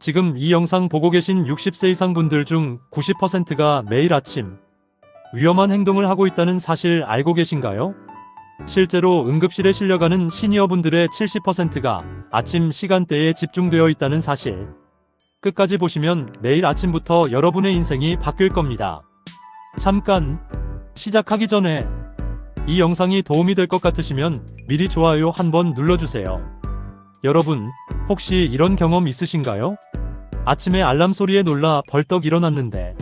지금 이 영상 보고 계신 60세 이상 분들 중 90%가 매일 아침 위험한 행동을 하고 있다는 사실 알고 계신가요? 실제로 응급실에 실려가는 시니어분들의 70%가 아침 시간대에 집중되어 있다는 사실. 끝까지 보시면 내일 아침부터 여러분의 인생이 바뀔 겁니다. 잠깐 시작하기 전에 이 영상이 도움이 될 것 같으시면 미리 좋아요 한번 눌러주세요. 여러분, 혹시 이런 경험 있으신가요? 아침에 알람 소리에 놀라 벌떡 일어났는데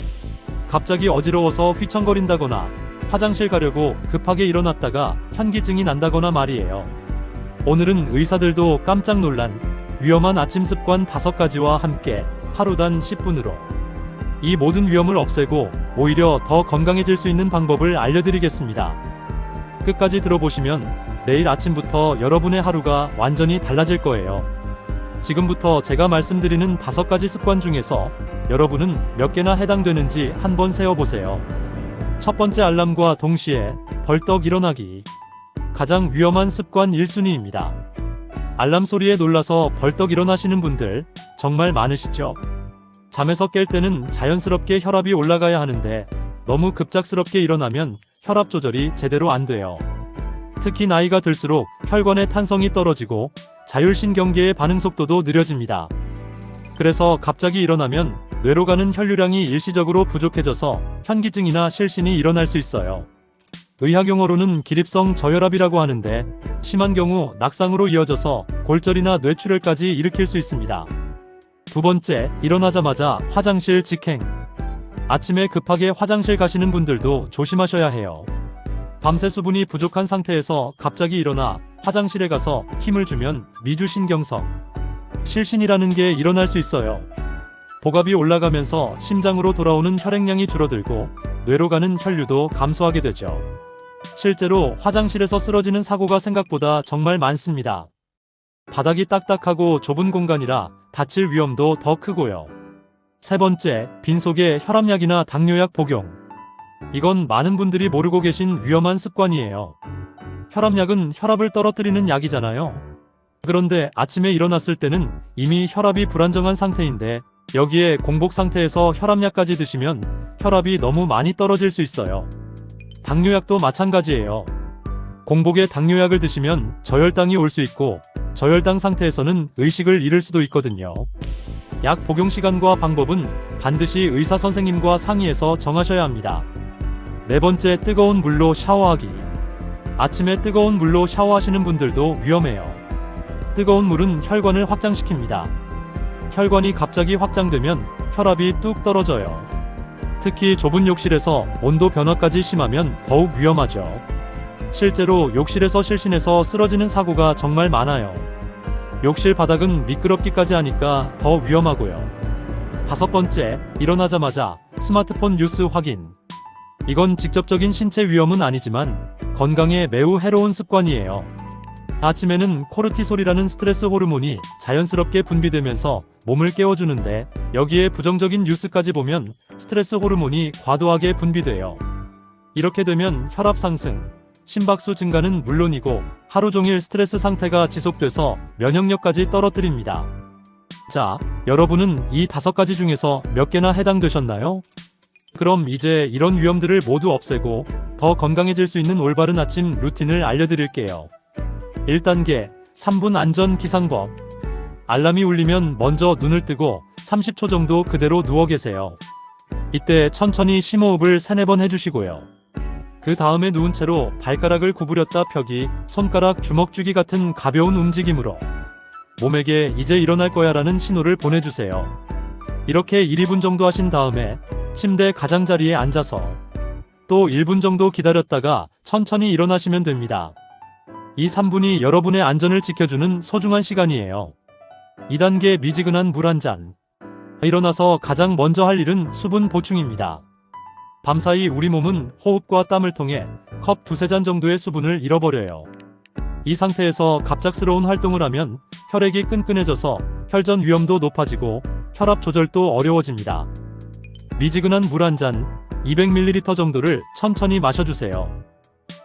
갑자기 어지러워서 휘청거린다거나 화장실 가려고 급하게 일어났다가 현기증이 난다거나 말이에요. 오늘은 의사들도 깜짝 놀란 위험한 아침 습관 5가지와 함께 하루 단 10분으로 이 모든 위험을 없애고 오히려 더 건강해질 수 있는 방법을 알려드리겠습니다. 끝까지 들어보시면 내일 아침부터 여러분의 하루가 완전히 달라질 거예요. 지금부터 제가 말씀드리는 5가지 습관 중에서 여러분은 몇 개나 해당되는지 한번 세어보세요. 첫 번째, 알람과 동시에 벌떡 일어나기. 가장 위험한 습관 1순위입니다. 알람 소리에 놀라서 벌떡 일어나시는 분들 정말 많으시죠? 잠에서 깰 때는 자연스럽게 혈압이 올라가야 하는데 너무 급작스럽게 일어나면 혈압 조절이 제대로 안 돼요. 특히 나이가 들수록 혈관의 탄성이 떨어지고 자율신경계의 반응 속도도 느려집니다. 그래서 갑자기 일어나면 뇌로 가는 혈류량이 일시적으로 부족해져서 현기증이나 실신이 일어날 수 있어요. 의학 용어로는 기립성 저혈압이라고 하는데 심한 경우 낙상으로 이어져서 골절이나 뇌출혈까지 일으킬 수 있습니다. 두 번째, 일어나자마자 화장실 직행. 아침에 급하게 화장실 가시는 분들도 조심하셔야 해요. 밤새 수분이 부족한 상태에서 갑자기 일어나 화장실에 가서 힘을 주면 미주신경성 실신이라는 게 일어날 수 있어요. 복압이 올라가면서 심장으로 돌아오는 혈액량이 줄어들고 뇌로 가는 혈류도 감소하게 되죠. 실제로 화장실에서 쓰러지는 사고가 생각보다 정말 많습니다. 바닥이 딱딱하고 좁은 공간이라 다칠 위험도 더 크고요. 세 번째, 빈속에 혈압약이나 당뇨약 복용. 이건 많은 분들이 모르고 계신 위험한 습관이에요. 혈압약은 혈압을 떨어뜨리는 약이잖아요. 그런데 아침에 일어났을 때는 이미 혈압이 불안정한 상태인데 여기에 공복 상태에서 혈압약까지 드시면 혈압이 너무 많이 떨어질 수 있어요. 당뇨약도 마찬가지예요. 공복에 당뇨약을 드시면 저혈당이 올 수 있고 저혈당 상태에서는 의식을 잃을 수도 있거든요. 약 복용 시간과 방법은 반드시 의사 선생님과 상의해서 정하셔야 합니다. 네 번째, 뜨거운 물로 샤워하기. 아침에 뜨거운 물로 샤워하시는 분들도 위험해요. 뜨거운 물은 혈관을 확장시킵니다. 혈관이 갑자기 확장되면 혈압이 뚝 떨어져요. 특히 좁은 욕실에서 온도 변화까지 심하면 더욱 위험하죠. 실제로 욕실에서 실신해서 쓰러지는 사고가 정말 많아요. 욕실 바닥은 미끄럽기까지 하니까 더 위험하고요. 5번째, 일어나자마자 스마트폰 뉴스 확인. 이건 직접적인 신체 위험은 아니지만 건강에 매우 해로운 습관이에요. 아침에는 코르티솔이라는 스트레스 호르몬이 자연스럽게 분비되면서 몸을 깨워주는데 여기에 부정적인 뉴스까지 보면 스트레스 호르몬이 과도하게 분비돼요. 이렇게 되면 혈압 상승, 심박수 증가는 물론이고 하루 종일 스트레스 상태가 지속돼서 면역력까지 떨어뜨립니다. 자, 여러분은 이 5가지 중에서 몇 개나 해당되셨나요? 그럼 이제 이런 위험들을 모두 없애고 더 건강해질 수 있는 올바른 아침 루틴을 알려드릴게요. 1단계, 3분 안전 기상법. 알람이 울리면 먼저 눈을 뜨고 30초 정도 그대로 누워 계세요. 이때 천천히 심호흡을 3-4번 해주시고요. 그 다음에 누운 채로 발가락을 구부렸다 펴기, 손가락 주먹 쥐기 같은 가벼운 움직임으로 몸에게 이제 일어날 거야 라는 신호를 보내주세요. 이렇게 1-2분 정도 하신 다음에 침대 가장자리에 앉아서 또 1분 정도 기다렸다가 천천히 일어나시면 됩니다. 이 3분이 여러분의 안전을 지켜주는 소중한 시간이에요. 2단계, 미지근한 물 한 잔. 일어나서 가장 먼저 할 일은 수분 보충입니다. 밤사이 우리 몸은 호흡과 땀을 통해 컵 2-3잔 정도의 수분을 잃어버려요. 이 상태에서 갑작스러운 활동을 하면 혈액이 끈끈해져서 혈전 위험도 높아지고 혈압 조절도 어려워집니다. 미지근한 물 한 잔 200ml 정도를 천천히 마셔주세요.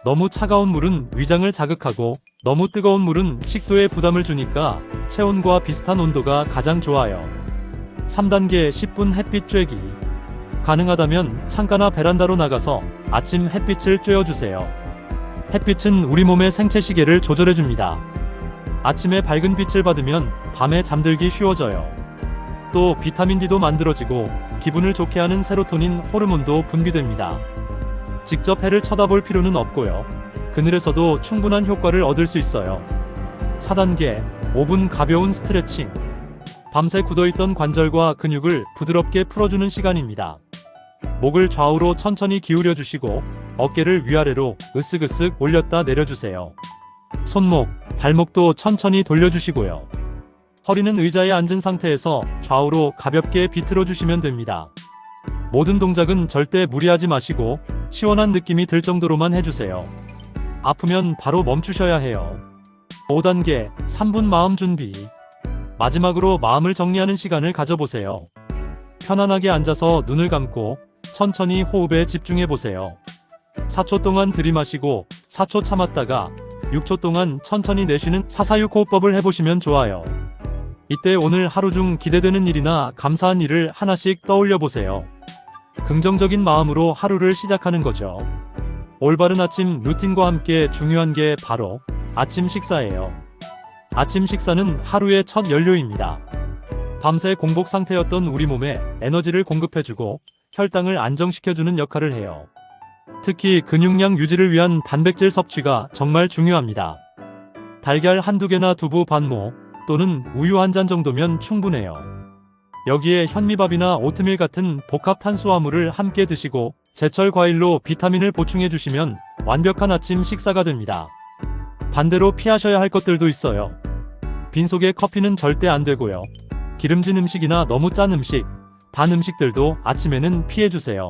너무 차가운 물은 위장을 자극하고 너무 뜨거운 물은 식도에 부담을 주니까 체온과 비슷한 온도가 가장 좋아요. 3단계 10분 햇빛 쬐기. 가능하다면 창가나 베란다로 나가서 아침 햇빛을 쬐어주세요. 햇빛은 우리 몸의 생체 시계를 조절해줍니다. 아침에 밝은 빛을 받으면 밤에 잠들기 쉬워져요. 또 비타민 D도 만들어지고 기분을 좋게 하는 세로토닌 호르몬도 분비됩니다. 직접 해를 쳐다볼 필요는 없고요. 그늘에서도 충분한 효과를 얻을 수 있어요. 4단계 5분 가벼운 스트레칭. 밤새 굳어있던 관절과 근육을 부드럽게 풀어주는 시간입니다. 목을 좌우로 천천히 기울여 주시고 어깨를 위아래로 으쓱으쓱 올렸다 내려주세요. 손목, 발목도 천천히 돌려주시고요. 허리는 의자에 앉은 상태에서 좌우로 가볍게 비틀어 주시면 됩니다. 모든 동작은 절대 무리하지 마시고 시원한 느낌이 들 정도로만 해주세요. 아프면 바로 멈추셔야 해요. 5단계 3분 마음 준비. 마지막으로 마음을 정리하는 시간을 가져보세요. 편안하게 앉아서 눈을 감고 천천히 호흡에 집중해 보세요. 4초 동안 들이마시고 4초 참았다가 6초 동안 천천히 내쉬는 446 호흡법을 해보시면 좋아요. 이때 오늘 하루 중 기대되는 일이나 감사한 일을 하나씩 떠올려 보세요. 긍정적인 마음으로 하루를 시작하는 거죠. 올바른 아침 루틴과 함께 중요한 게 바로 아침 식사예요. 아침 식사는 하루의 첫 연료입니다. 밤새 공복 상태였던 우리 몸에 에너지를 공급해주고 혈당을 안정시켜주는 역할을 해요. 특히 근육량 유지를 위한 단백질 섭취가 정말 중요합니다. 달걀 한두 개나 두부 반모 또는 우유 한 잔 정도면 충분해요. 여기에 현미밥이나 오트밀 같은 복합 탄수화물을 함께 드시고 제철 과일로 비타민을 보충해 주시면 완벽한 아침 식사가 됩니다. 반대로 피하셔야 할 것들도 있어요. 빈속에 커피는 절대 안 되고요. 기름진 음식이나 너무 짠 음식, 단 음식들도 아침에는 피해주세요.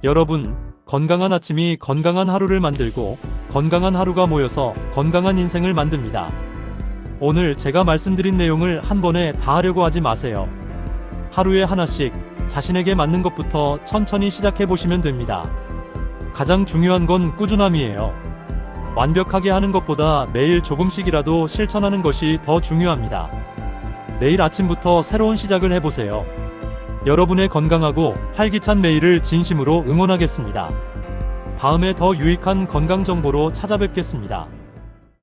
여러분, 건강한 아침이 건강한 하루를 만들고 건강한 하루가 모여서 건강한 인생을 만듭니다. 오늘 제가 말씀드린 내용을 한 번에 다 하려고 하지 마세요. 하루에 하나씩 자신에게 맞는 것부터 천천히 시작해 보시면 됩니다. 가장 중요한 건 꾸준함이에요. 완벽하게 하는 것보다 매일 조금씩이라도 실천하는 것이 더 중요합니다. 내일 아침부터 새로운 시작을 해보세요. 여러분의 건강하고 활기찬 매일을 진심으로 응원하겠습니다. 다음에 더 유익한 건강 정보로 찾아뵙겠습니다.